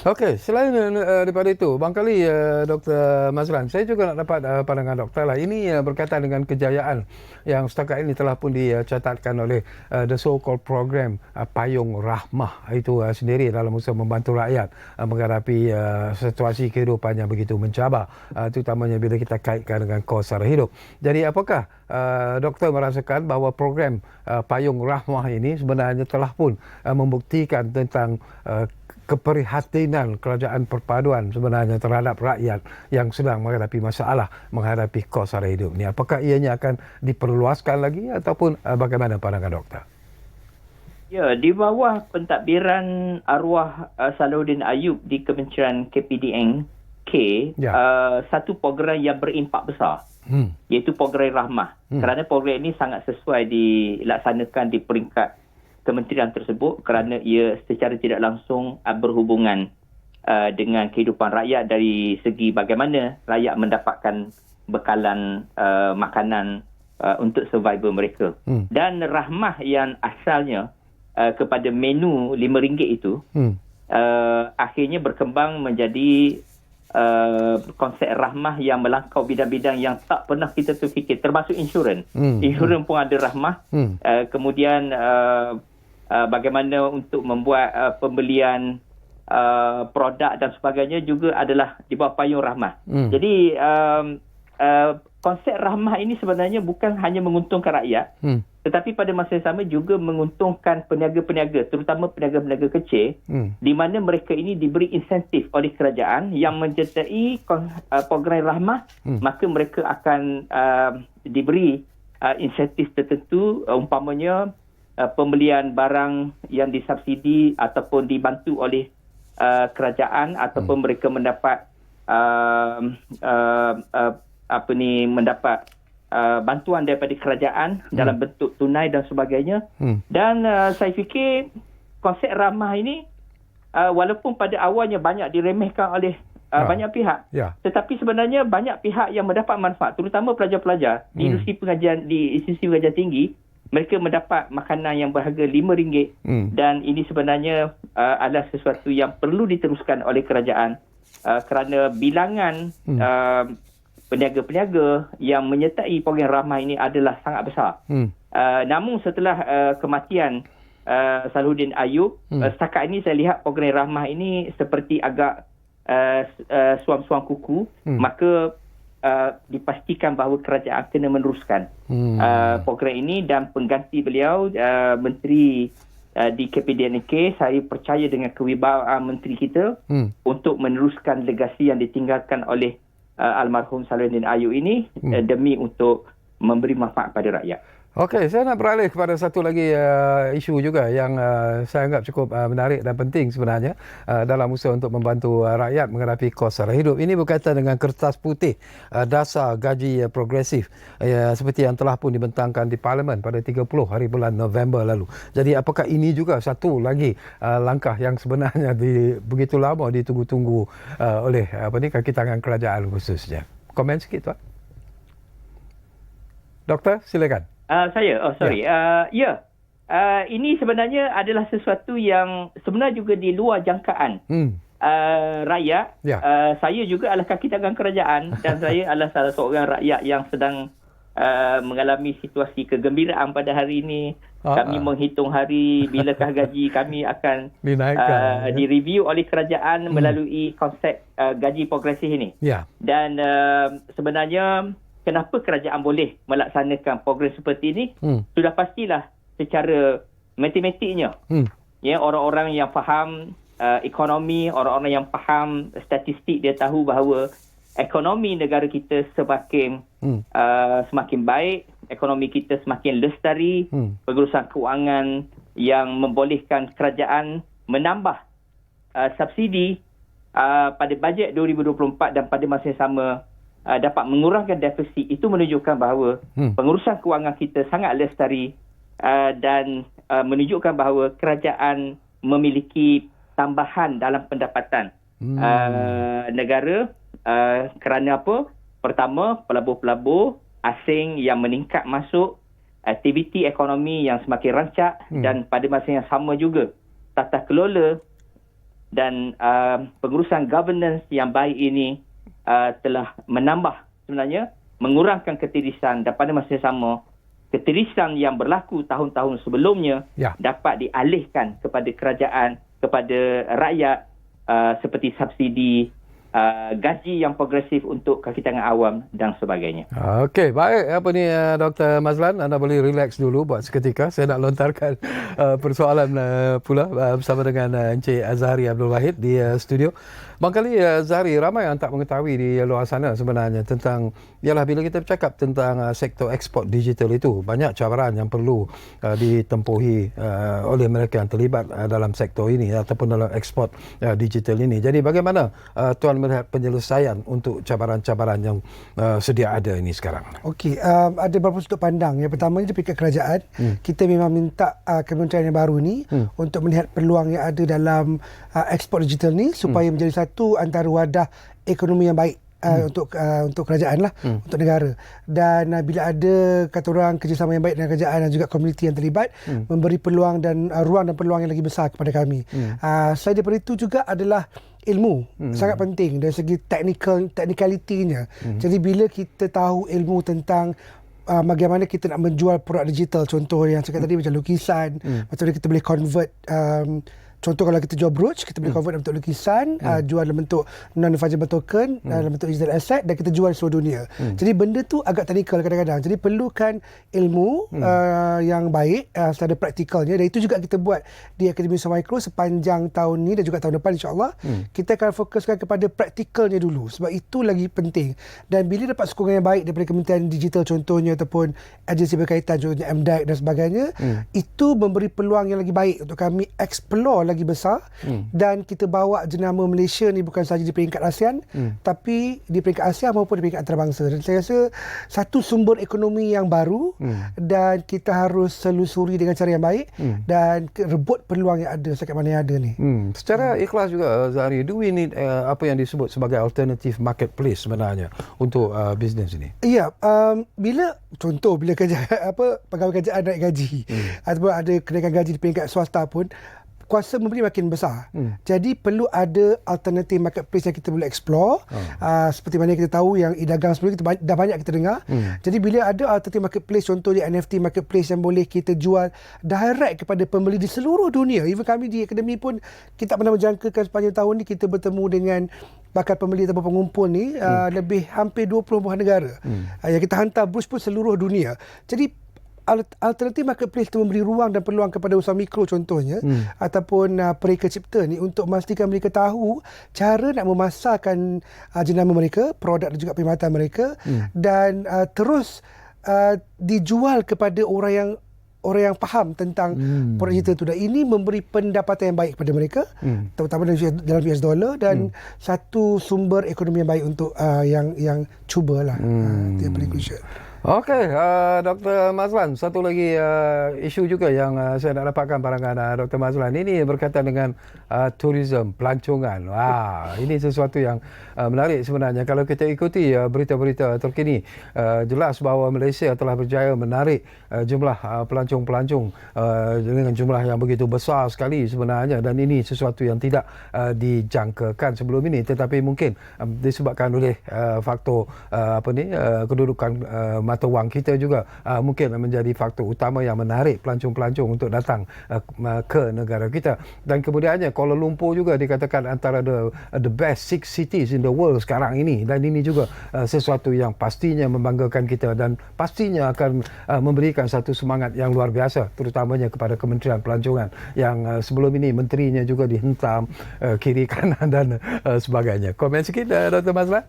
Okey, selain daripada itu, barangkali Dr. Mazlan, saya juga nak dapat pandangan doktor lah. Ini berkaitan dengan kejayaan yang setakat ini telah pun dicatatkan oleh the so-called program Payung Rahmah itu sendiri dalam usaha membantu rakyat menghadapi situasi kehidupan yang begitu mencabar, terutamanya bila kita kaitkan dengan kos sara hidup. Jadi apakah doktor merasakan bahawa program Payung Rahmah ini sebenarnya telah pun membuktikan tentang keprihatinan kerajaan perpaduan sebenarnya terhadap rakyat yang sedang menghadapi masalah menghadapi kos sara hidup ni? Apakah ianya akan diperluaskan lagi ataupun bagaimana pandangan doktor? Ya, di bawah pentadbiran arwah Salahuddin Ayub di Kementerian KPDN satu program yang berimpak besar, iaitu program Rahmah. Kerana program ini sangat sesuai dilaksanakan di peringkat kementerian tersebut kerana ia secara tidak langsung berhubungan dengan kehidupan rakyat dari segi bagaimana rakyat mendapatkan bekalan makanan untuk survival mereka. Dan Rahmah yang asalnya kepada menu RM5 itu akhirnya berkembang menjadi konsep Rahmah yang melangkau bidang-bidang yang tak pernah kita terfikir, termasuk insurans. Insurans pun ada Rahmah. Kemudian bagaimana untuk membuat pembelian produk dan sebagainya juga adalah di bawah payung Rahmah. Jadi konsep Rahmah ini sebenarnya bukan hanya menguntungkan rakyat, tetapi pada masa yang sama juga menguntungkan peniaga-peniaga, terutama peniaga-peniaga kecil, di mana mereka ini diberi insentif oleh kerajaan yang menyertai program Rahmah, maka mereka akan diberi insentif tertentu, umpamanya pembelian barang yang disubsidi ataupun dibantu oleh kerajaan, ataupun mereka mendapat mendapat bantuan daripada kerajaan dalam bentuk tunai dan sebagainya. Dan saya fikir konsep Rahmah ini walaupun pada awalnya banyak diremehkan oleh banyak pihak, tetapi sebenarnya banyak pihak yang mendapat manfaat, terutama pelajar-pelajar di institusi pengajian tinggi. Mereka mendapat makanan yang berharga RM5 dan ini sebenarnya adalah sesuatu yang perlu diteruskan oleh kerajaan kerana bilangan peniaga-peniaga yang menyertai program Rahmah ini adalah sangat besar. Namun setelah kematian Salahuddin Ayub, setakat ini saya lihat program Rahmah ini seperti agak suam-suam kuku, maka dipastikan bahawa kerajaan kena meneruskan program ini, dan pengganti beliau Menteri di KPDNK, saya percaya dengan kewibawaan Menteri kita untuk meneruskan legasi yang ditinggalkan oleh almarhum Salahuddin Ayub ini demi untuk memberi manfaat pada rakyat. Okey, saya nak beralih kepada satu lagi isu juga yang saya anggap cukup menarik dan penting sebenarnya dalam usaha untuk membantu rakyat menghadapi kos sara hidup. Ini berkaitan dengan kertas putih dasar gaji progresif seperti yang telah pun dibentangkan di Parlimen pada 30 hari bulan November lalu. Jadi apakah ini juga satu lagi langkah yang sebenarnya begitu lama ditunggu-tunggu oleh kaki tangan kerajaan khususnya? Komen sikit, Tuan. Doktor, silakan. Ini sebenarnya adalah sesuatu yang sebenarnya juga di luar jangkaan rakyat. Saya juga adalah kaki tangan kerajaan dan saya adalah salah seorang rakyat yang sedang mengalami situasi kegembiraan pada hari ini. Kami menghitung hari bilakah gaji kami akan direview oleh kerajaan melalui konsep gaji progresif ini. Dan sebenarnya kenapa kerajaan boleh melaksanakan program seperti ini? Sudah pastilah secara matematiknya. Orang-orang yang faham ekonomi, orang-orang yang faham statistik, dia tahu bahawa ekonomi negara kita semakin baik, ekonomi kita semakin lestari, pengurusan kewangan yang membolehkan kerajaan menambah subsidi pada bajet 2024 dan pada masa yang sama dapat mengurangkan defisit. Itu menunjukkan bahawa pengurusan kewangan kita sangat lestari dan menunjukkan bahawa kerajaan memiliki tambahan dalam pendapatan negara kerana apa? Pertama, pelabur-pelabur asing yang meningkat masuk, aktiviti ekonomi yang semakin rancak dan pada masa yang sama juga tata kelola dan pengurusan governance yang baik ini telah menambah sebenarnya mengurangkan ketirisan, dan pada masa yang sama ketirisan yang berlaku tahun-tahun sebelumnya dapat dialihkan kepada kerajaan, kepada rakyat, seperti subsidi, gaji yang progresif untuk kaki tangan awam dan sebagainya. Okey, baik. Dr. Mazlan, anda boleh relax dulu buat seketika. Saya nak lontarkan persoalan pula bersama dengan Encik Azhari Abdul Wahid di studio. Barangkali Zahari, ramai yang tak mengetahui di luar sana sebenarnya tentang, ialah bila kita bercakap tentang sektor ekspor digital itu, banyak cabaran yang perlu ditempuhi oleh mereka yang terlibat dalam sektor ini ataupun dalam ekspor digital ini. Jadi bagaimana Tuan melihat penyelesaian untuk cabaran-cabaran yang sedia ada ini sekarang? Okey, ada beberapa sudut pandang. Yang pertama dari pihak kerajaan, kita memang minta kementerian yang baru ni untuk melihat peluang yang ada dalam ekspor digital ni supaya menjadi satu antara wadah ekonomi yang baik untuk kerajaan lah, untuk negara. Dan bila ada kata orang kerjasama yang baik dengan kerajaan dan juga komuniti yang terlibat, memberi peluang dan ruang dan peluang yang lagi besar kepada kami. Selain daripada itu juga adalah ilmu sangat penting dari segi technicality-nya. Jadi bila kita tahu ilmu tentang bagaimana kita nak menjual produk digital. Contoh yang saya kata tadi macam lukisan, macam mana kita boleh convert contoh kalau kita jual brooch, kita boleh convert dalam bentuk lukisan, jual dalam bentuk non-fungible token, dalam bentuk digital asset, dan kita jual di seluruh dunia. Jadi benda tu agak technical kadang-kadang. Jadi perlukan ilmu yang baik secara praktikalnya, dan itu juga kita buat di Akademi Usaha Mikro sepanjang tahun ni dan juga tahun depan insya-Allah. Kita akan fokuskan kepada praktikalnya dulu sebab itu lagi penting. Dan bila dapat sokongan yang baik daripada Kementerian Digital contohnya ataupun agensi berkaitan contohnya MDAC dan sebagainya, itu memberi peluang yang lagi baik untuk kami explore lagi besar dan kita bawa jenama Malaysia ni bukan sahaja di peringkat ASEAN tapi di peringkat ASEAN maupun di peringkat antarabangsa. Dan saya rasa satu sumber ekonomi yang baru dan kita harus selusuri dengan cara yang baik dan rebut peluang yang ada setakat mana yang ada ni. Secara ikhlas juga Zahari, do we need apa yang disebut sebagai alternative marketplace sebenarnya untuk bisnes ini? Ya, bila kerja pegawai kerajaan naik gaji ataupun ada kenaikan gaji di peringkat swasta pun kuasa membeli makin besar. Jadi perlu ada alternative marketplace yang kita boleh explore. Seperti mana kita tahu yang e-dagang sebelum kita dah banyak kita dengar. Jadi bila ada alternative marketplace, contohnya NFT marketplace yang boleh kita jual direct kepada pembeli di seluruh dunia. Even kami di akademi pun kita tak pernah menjangkakan sepanjang tahun ni kita bertemu dengan bakal pembeli atau pengumpul ni lebih hampir 20 negara. Yang kita hantar brooch pun seluruh dunia. Jadi alternatif marketplace itu memberi ruang dan peluang kepada usaha mikro contohnya ataupun pereka cipta ni untuk memastikan mereka tahu cara nak memasarkan jenama mereka, produk dan juga perkhidmatan mereka dan terus dijual kepada orang yang faham tentang produk digital itu, dan ini memberi pendapatan yang baik kepada mereka terutama dalam US dollar dan satu sumber ekonomi yang baik untuk yang cubalah. Itu yang paling crucial. Okey, Dr. Mazlan, satu lagi isu juga yang saya nak dapatkan pandangan Dr. Mazlan. Ini berkaitan dengan tourism, pelancongan. Ini sesuatu yang menarik sebenarnya. Kalau kita ikuti berita-berita terkini, jelas bahawa Malaysia telah berjaya menarik jumlah pelancong-pelancong dengan jumlah yang begitu besar sekali sebenarnya, dan ini sesuatu yang tidak dijangkakan sebelum ini, tetapi mungkin disebabkan oleh faktor kedudukan mata wang kita juga mungkin menjadi faktor utama yang menarik pelancong-pelancong untuk datang ke negara kita. Dan kemudiannya Kuala Lumpur juga dikatakan antara the best 6 cities in the world sekarang ini, dan ini juga sesuatu yang pastinya membanggakan kita dan pastinya akan memberikan satu semangat yang luar biasa terutamanya kepada Kementerian Pelancongan yang sebelum ini menterinya juga dihentam kiri kanan dan sebagainya. Komen sikit Dr. Mazlan.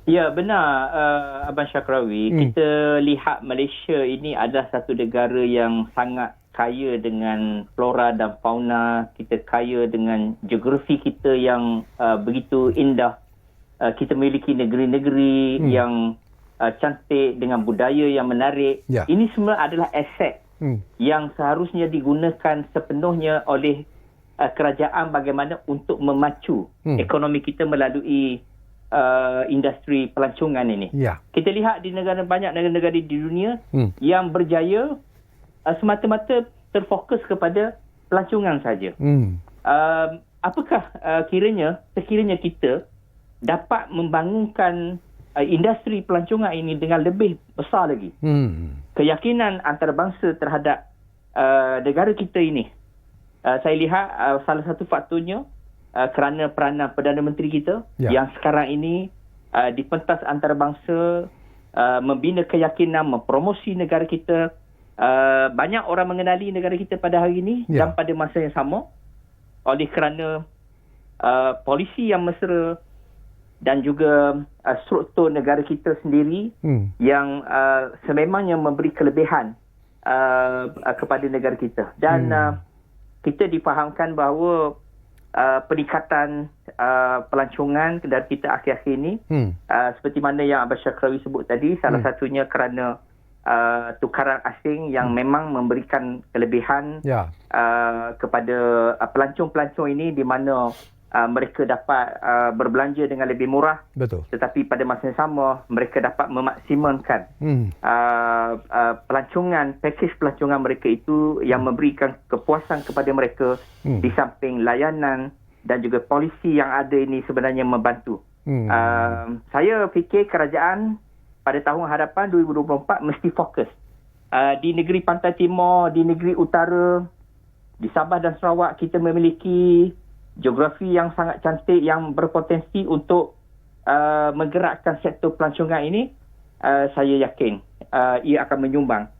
Ya, benar Abang Syakrawi. Kita lihat Malaysia ini adalah satu negara yang sangat kaya dengan flora dan fauna. Kita kaya dengan geografi kita yang begitu indah. Kita memiliki negeri-negeri yang cantik dengan budaya yang menarik. Ya. Ini semua adalah aset yang seharusnya digunakan sepenuhnya oleh kerajaan bagaimana untuk memacu ekonomi kita melalui industri pelancongan ini. Ya. Kita lihat di banyak negara-negara di dunia yang berjaya semata-mata terfokus kepada pelancongan saja. Apakah sekiranya kita dapat membangunkan industri pelancongan ini dengan lebih besar lagi? Keyakinan antarabangsa terhadap negara kita ini. Saya lihat salah satu faktornya kerana peranan Perdana Menteri kita yang sekarang ini di pentas antarabangsa membina keyakinan, mempromosi negara kita. Banyak orang mengenali negara kita pada hari ini dan pada masa yang sama oleh kerana polisi yang mesra dan juga struktur negara kita sendiri yang sememangnya memberi kelebihan kepada negara kita. Dan kita difahamkan bahawa peningkatan pelancongan dari kita akhir-akhir ini seperti mana yang Abang Syakrawi sebut tadi, salah satunya kerana tukaran asing yang memang memberikan kelebihan kepada pelancong-pelancong ini, di mana mereka dapat berbelanja dengan lebih murah. Betul. Tetapi pada masa yang sama mereka dapat memaksimumkan pelancongan, pakej pelancongan mereka itu yang memberikan kepuasan kepada mereka di samping layanan dan juga polisi yang ada ini sebenarnya membantu. Saya fikir kerajaan pada tahun hadapan 2024 mesti fokus. Di negeri Pantai Timur, di negeri utara, di Sabah dan Sarawak kita memiliki geografi yang sangat cantik yang berpotensi untuk menggerakkan sektor pelancongan ini. Saya yakin ia akan menyumbang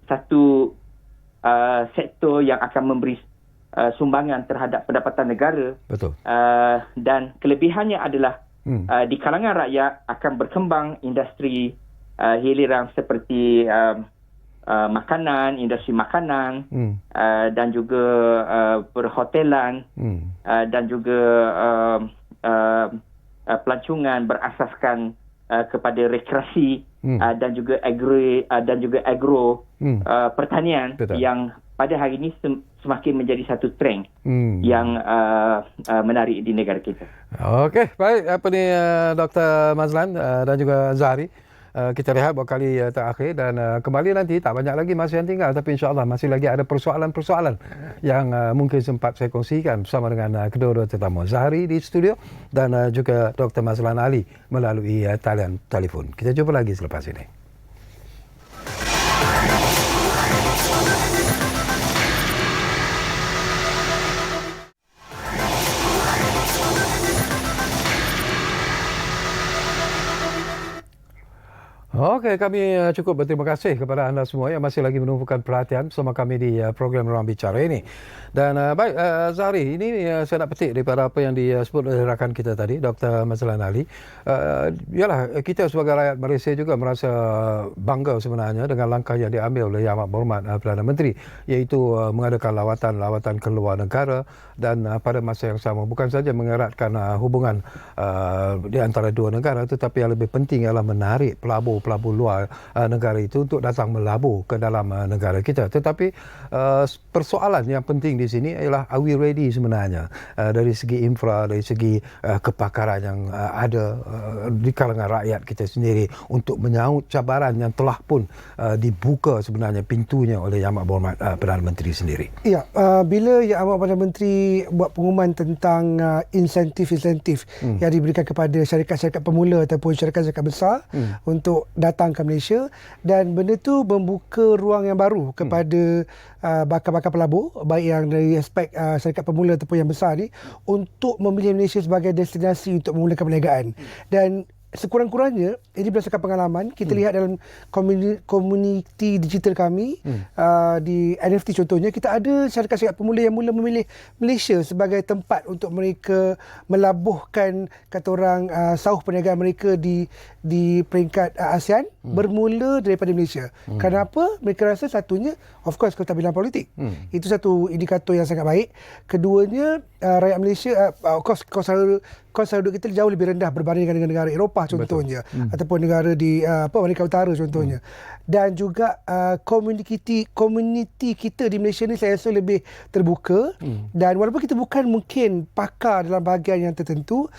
satu sektor yang akan memberi sumbangan terhadap pendapatan negara. Betul. Dan kelebihannya adalah di kalangan rakyat akan berkembang industri hiliran seperti makanan, industri makanan dan juga perhotelan dan juga pelancongan berasaskan kepada rekreasi dan juga agro pertanian. Betul. Yang pada hari ini semakin menjadi satu trend yang menarik di negara kita. Okey, baik. Apa ni Dr. Mazlan dan juga Zahari. Kita lihat buat kali terakhir dan kembali nanti tak banyak lagi masa yang tinggal, tapi insya-Allah masih lagi ada persoalan-persoalan yang mungkin sempat saya kongsikan bersama dengan kedua-dua tetamu, Zahari di studio dan juga Dr. Mazlan Ali melalui talian telefon. Kita jumpa lagi selepas ini. Okey, kami cukup berterima kasih kepada anda semua yang masih lagi menumpukan perhatian bersama kami di program Ruang Bicara ini. Dan baik, Zahari, ini saya nak petik daripada apa yang disebut oleh rakan kita tadi, Dr. Mazlan Ali. Yalah, kita sebagai rakyat Malaysia juga merasa bangga sebenarnya dengan langkah yang diambil oleh Yang Amat Berhormat Perdana Menteri, iaitu mengadakan lawatan ke luar negara dan pada masa yang sama bukan saja mengeratkan hubungan di antara dua negara, tetapi yang lebih penting ialah menarik pelabur luar negara itu untuk datang melabur ke dalam negara kita. Tetapi persoalan yang penting di sini ialah are we ready sebenarnya dari segi infra, dari segi kepakaran yang ada di kalangan rakyat kita sendiri untuk menyahut cabaran yang telah pun dibuka sebenarnya pintunya oleh Yang Amat Berhormat Perdana Menteri sendiri. Ya, bila Yang Amat Perdana Menteri buat pengumuman tentang insentif-insentif yang diberikan kepada syarikat-syarikat pemula ataupun syarikat-syarikat besar untuk datang ke Malaysia, dan benda tu membuka ruang yang baru kepada bakal-bakal pelabur, baik yang dari aspek syarikat pemula ataupun yang besar ni, untuk memilih Malaysia sebagai destinasi untuk memulakan perniagaan. Dan sekurang-kurangnya ini berdasarkan pengalaman kita lihat dalam komuniti digital kami di NFT contohnya, kita ada syarikat-syarikat pemula yang mula memilih Malaysia sebagai tempat untuk mereka melabuhkan kata orang sauh perniagaan mereka di peringkat ASEAN bermula daripada Malaysia. Kenapa? Mereka rasa satunya of course kestabilan politik. Itu satu indikator yang sangat baik. Keduanya rakyat Malaysia kos hidup kita jauh lebih rendah berbanding dengan negara Eropah contohnya, ataupun negara di Amerika Utara contohnya. Dan juga komuniti kita di Malaysia ni saya rasa lebih terbuka, dan walaupun kita bukan mungkin pakar dalam bahagian yang tertentu,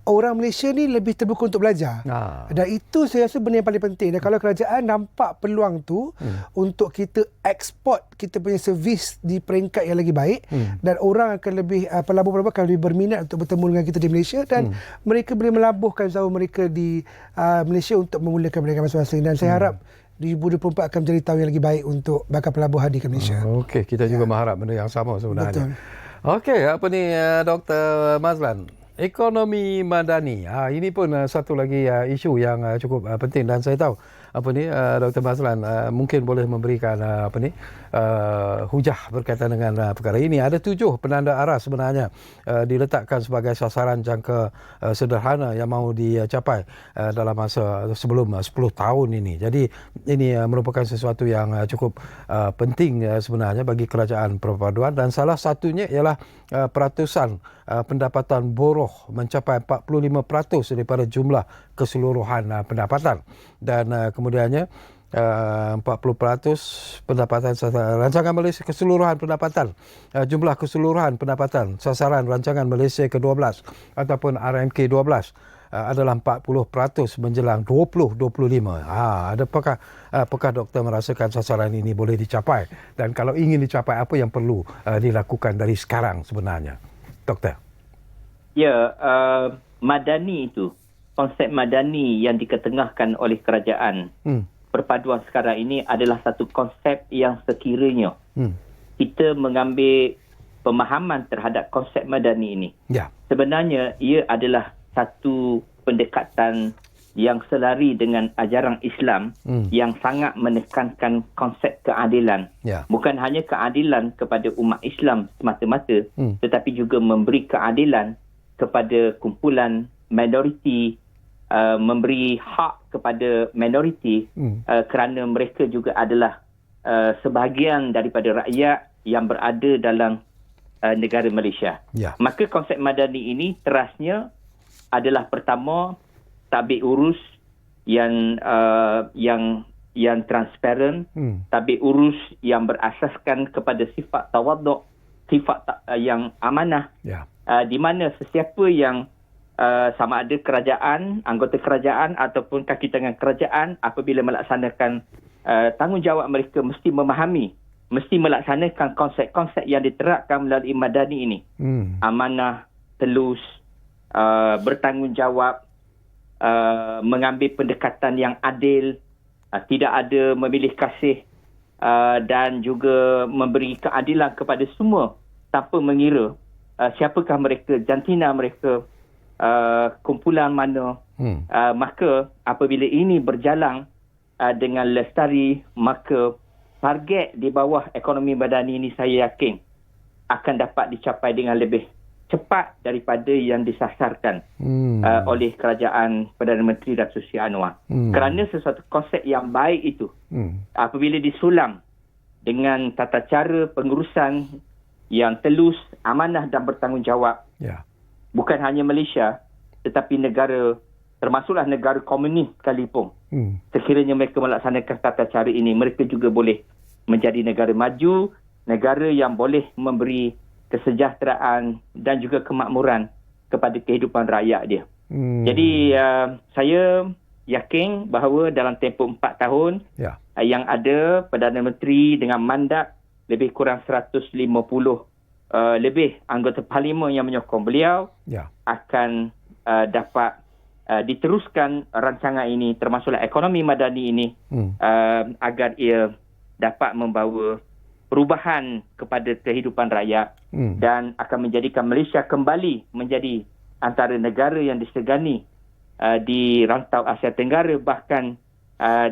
orang Malaysia ni lebih terbuka untuk belajar. Dan itu saya rasa benda yang paling penting. Dan kalau kerajaan nampak peluang tu untuk kita ekspor kita punya servis di peringkat yang lagi baik, dan orang akan lebih pelabur-pelabur akan lebih berminat untuk bertemu dengan kita di Malaysia, dan mereka boleh melabuhkan usaha mereka di Malaysia untuk memulakan perniagaan masing-masing. Dan saya harap 2024 akan menjadi tahun yang lagi baik untuk bakal pelabur hadir ke Malaysia. Okey, kita juga mengharap benda yang sama sebenarnya. Betul. Okey, apa ni Dr. Mazlan? Ekonomi madani. Ini pun satu lagi isu yang cukup penting, dan saya tahu Dr. Mazlan mungkin boleh memberikan hujah berkaitan dengan perkara ini. Ada 7 penanda arah sebenarnya diletakkan sebagai sasaran jangka sederhana yang mahu dicapai dalam masa sebelum 10 tahun ini. Jadi ini merupakan sesuatu yang cukup penting sebenarnya bagi kerajaan perpaduan, dan salah satunya ialah peratusan pendapatan buruh mencapai 45% daripada jumlah keseluruhan pendapatan, dan kemudiannya 40% pendapatan rancangan Malaysia keseluruhan pendapatan, jumlah keseluruhan pendapatan sasaran rancangan Malaysia ke-12 ataupun RMK 12 adalah 40% menjelang 2025. Apakah doktor merasakan sasaran ini boleh dicapai, dan kalau ingin dicapai apa yang perlu dilakukan dari sekarang sebenarnya, doktor? Ya, madani itu konsep madani yang diketengahkan oleh kerajaan perpaduan sekarang ini adalah satu konsep yang sekiranya kita mengambil pemahaman terhadap konsep madani ini. Sebenarnya ia adalah satu pendekatan yang selari dengan ajaran Islam yang sangat menekankan konsep keadilan. Bukan hanya keadilan kepada umat Islam semata-mata, tetapi juga memberi keadilan kepada kumpulan minoriti, memberi hak kepada minoriti kerana mereka juga adalah sebahagian daripada rakyat yang berada dalam negara Malaysia. Maka konsep madani ini terasnya adalah pertama tabik urus yang transparan, tabik urus yang berasaskan kepada sifat tawaduk, sifat yang amanah, di mana sesiapa yang sama ada kerajaan, anggota kerajaan ataupun kaki tangan kerajaan, apabila melaksanakan tanggungjawab mereka mesti memahami, mesti melaksanakan konsep-konsep yang diterapkan melalui madani ini. Amanah, telus, bertanggungjawab, mengambil pendekatan yang adil, tidak ada memilih kasih, dan juga memberi keadilan kepada semua tanpa mengira siapakah mereka, jantina mereka, kumpulan mana. Maka apabila ini berjalan dengan lestari, maka target di bawah ekonomi madani ini saya yakin akan dapat dicapai dengan lebih cepat daripada yang disasarkan oleh kerajaan Perdana Menteri Datuk Seri Anwar. Kerana sesuatu konsep yang baik itu apabila disulam dengan tata cara pengurusan yang telus, amanah dan bertanggungjawab, bukan hanya Malaysia tetapi negara, termasuklah negara komunis sekalipun, sekiranya mereka melaksanakan tata cara ini, mereka juga boleh menjadi negara maju, negara yang boleh memberi kesejahteraan dan juga kemakmuran kepada kehidupan rakyat dia. Jadi saya yakin bahawa dalam tempoh 4 tahun yang ada, Perdana Menteri dengan mandat lebih kurang 150 lebih anggota parlimen yang menyokong beliau akan dapat diteruskan rancangan ini, termasuklah ekonomi madani ini, agar ia dapat membawa perubahan kepada kehidupan rakyat dan akan menjadikan Malaysia kembali menjadi antara negara yang disegani di rantau Asia Tenggara, bahkan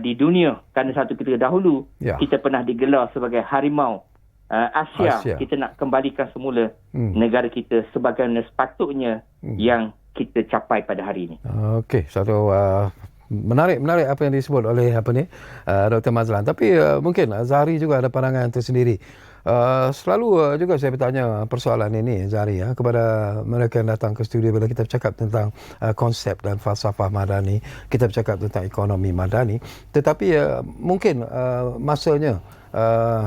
di dunia. Kerana satu ketika dahulu kita pernah digelar sebagai harimau Asia. Kita nak kembalikan semula negara kita sebagaimana sepatutnya yang kita capai pada hari ini. Okey, satu menarik apa yang disebut oleh Dr. Mazlan. Tapi mungkin Zahari juga ada pandangan tersendiri. Selalu juga saya bertanya persoalan ini, Zahari, kepada mereka yang datang ke studio bila kita bercakap tentang konsep dan falsafah madani, kita bercakap tentang ekonomi madani. Tetapi mungkin masanya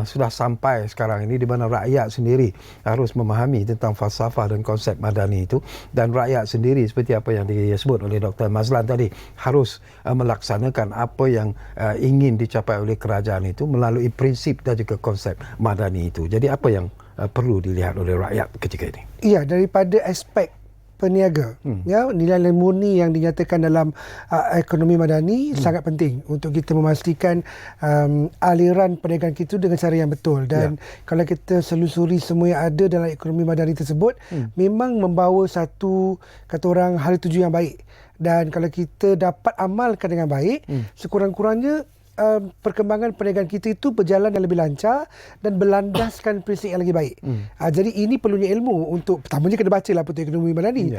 sudah sampai sekarang ini di mana rakyat sendiri harus memahami tentang falsafah dan konsep madani itu, dan rakyat sendiri seperti apa yang disebut oleh Dr. Mazlan tadi harus melaksanakan apa yang ingin dicapai oleh kerajaan itu melalui prinsip dan juga konsep madani itu. Jadi apa yang perlu dilihat oleh rakyat ketika ini? Ya, daripada aspek peniaga, nilai-nilai murni yang dinyatakan dalam ekonomi madani sangat penting untuk kita memastikan aliran perniagaan kita dengan cara yang betul. Dan kalau kita selusuri semua yang ada dalam ekonomi madani tersebut, memang membawa satu, kata orang, hal tuju yang baik. Dan kalau kita dapat amalkan dengan baik, sekurang-kurangnya perkembangan perniagaan kita itu berjalan yang lebih lancar dan berlandaskan prinsip yang lagi baik. Jadi ini perlunya ilmu untuk, pertamanya kena baca lah Peta Ekonomi Madani.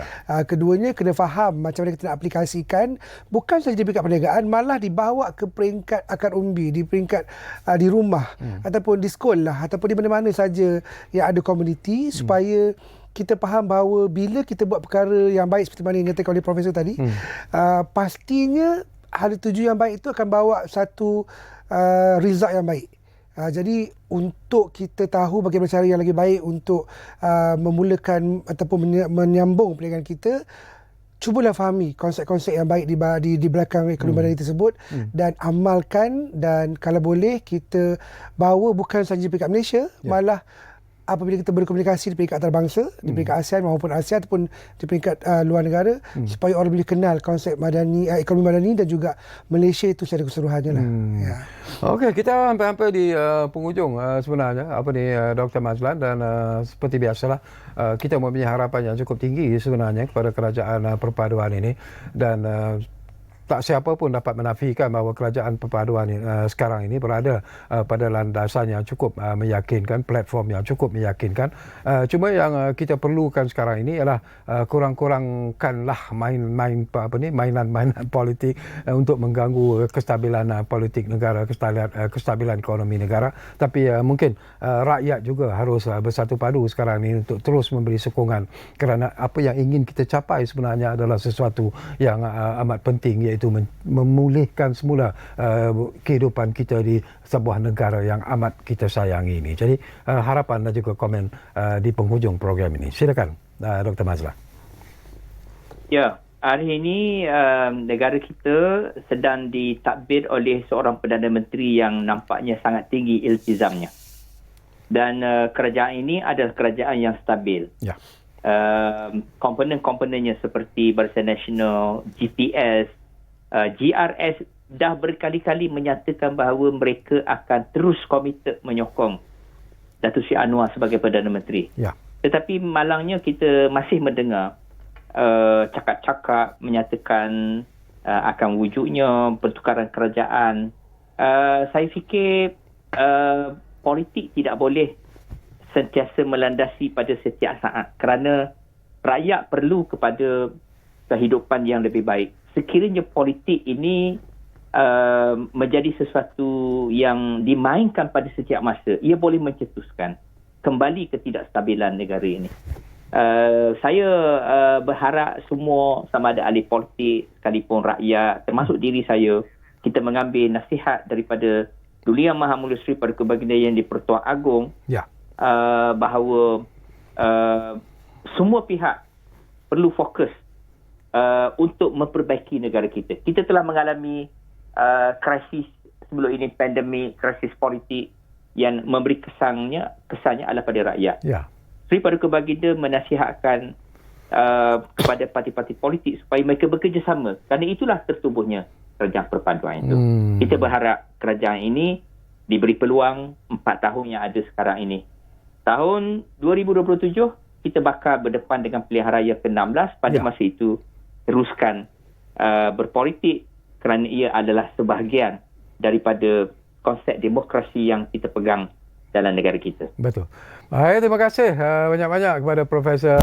Keduanya kena faham macam mana kita nak aplikasikan, bukan sahaja di peringkat perniagaan, malah dibawa ke peringkat akar umbi, di peringkat di rumah, ataupun di sekolah, ataupun di mana-mana saja yang ada komuniti, supaya kita faham bahawa bila kita buat perkara yang baik seperti mana yang dikatakan oleh Profesor tadi, pastinya hal tuju yang baik itu akan bawa satu result yang baik. Jadi untuk kita tahu bagaimana cara yang lagi baik untuk memulakan ataupun menyambung perniagaan kita, cubalah fahami konsep-konsep yang baik di belakang ekonomi madani tersebut, dan amalkan, dan kalau boleh kita bawa bukan sahaja peringkat Malaysia, malah apabila kita berkomunikasi di peringkat antarabangsa, di peringkat ASEAN maupun ASEAN ataupun di peringkat luar negara, supaya orang boleh kenal konsep madani, ekonomi madani dan juga Malaysia itu secara keseluruhannya lah. Ya. Okey, kita hampir-hampir di penghujung sebenarnya Dr. Mazlan, dan seperti biasalah kita mempunyai harapan yang cukup tinggi sebenarnya kepada kerajaan perpaduan ini, dan tak siapa pun dapat menafikan bahawa kerajaan perpaduan sekarang ini berada pada landasan yang cukup meyakinkan, platform yang cukup meyakinkan. Cuma yang kita perlukan sekarang ini ialah kurang-kurangkanlah mainan politik untuk mengganggu kestabilan politik negara, kestabilan ekonomi negara. Tapi mungkin rakyat juga harus bersatu padu sekarang ini untuk terus memberi sokongan, kerana apa yang ingin kita capai sebenarnya adalah sesuatu yang amat penting, iaitu memulihkan semula kehidupan kita di sebuah negara yang amat kita sayangi ini. Jadi harapan dan juga komen di penghujung program ini. Silakan Dr. Mazlan. Ya, hari ini negara kita sedang ditadbir oleh seorang Perdana Menteri yang nampaknya sangat tinggi iltizamnya. Dan kerajaan ini adalah kerajaan yang stabil. Ya. Komponen-komponennya seperti Barisan Nasional, GPS, GRS dah berkali-kali menyatakan bahawa mereka akan terus komited menyokong Datuk Seri Anwar sebagai Perdana Menteri. Ya. Tetapi malangnya kita masih mendengar cakap-cakap menyatakan akan wujudnya pertukaran kerajaan. Saya fikir politik tidak boleh sentiasa melandasi pada setiap saat, kerana rakyat perlu kepada kehidupan yang lebih baik. Sekiranya politik ini menjadi sesuatu yang dimainkan pada setiap masa, ia boleh mencetuskan kembali ketidakstabilan negara ini. Saya berharap semua, sama ada ahli politik sekalipun rakyat, termasuk diri saya, kita mengambil nasihat daripada Duli Yang Maha Mulia Seri Paduka Baginda Yang di-Pertuan Agong, bahawa semua pihak perlu fokus untuk memperbaiki negara kita. Kita telah mengalami krisis sebelum ini, pandemik, krisis politik yang memberi kesannya adalah pada rakyat. Ya. Seri Paduka Baginda menasihatkan kepada parti-parti politik supaya mereka bekerjasama, kerana itulah tertubuhnya kerajaan perpaduan itu. Kita berharap kerajaan ini diberi peluang 4 tahun yang ada sekarang ini. Tahun 2027 kita bakal berdepan dengan pilihan raya ke-16. Pada masa itu teruskan berpolitik, kerana ia adalah sebahagian daripada konsep demokrasi yang kita pegang dalam negara kita. Betul. Baik, terima kasih banyak-banyak kepada Profesor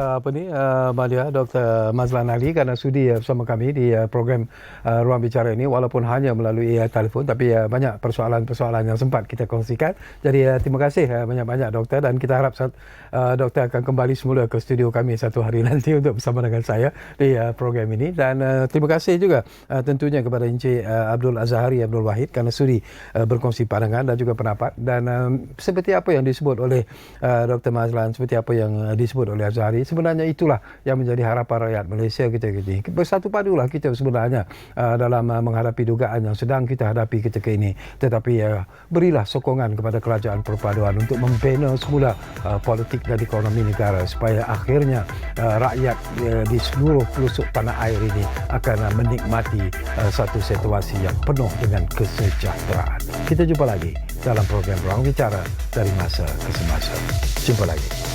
Madia Dr. Mazlan Ali kerana sudi bersama kami di program Ruang Bicara ini, walaupun hanya melalui telefon, tapi banyak persoalan-persoalan yang sempat kita kongsikan. Jadi terima kasih banyak-banyak Doktor, dan kita harap Doktor akan kembali semula ke studio kami satu hari nanti untuk bersama dengan saya di program ini. Dan terima kasih juga tentunya kepada Encik Abdul Azhari Abdul Wahid kerana sudi berkongsi pandangan dan juga pendapat. Dan seperti apa yang disebut oleh Dr. Mazlan, seperti apa yang disebut oleh Azhari, sebenarnya itulah yang menjadi harapan rakyat Malaysia kita ini. Bersatu padulah kita sebenarnya dalam menghadapi dugaan yang sedang kita hadapi ketika ini. Tetapi berilah sokongan kepada kerajaan perpaduan untuk membina semula politik dan ekonomi negara, supaya akhirnya rakyat di seluruh pelosok tanah air ini akan menikmati satu situasi yang penuh dengan kesejahteraan. Kita jumpa lagi dalam program Ruang Bicara dari masa ke semasa. Jumpa lagi.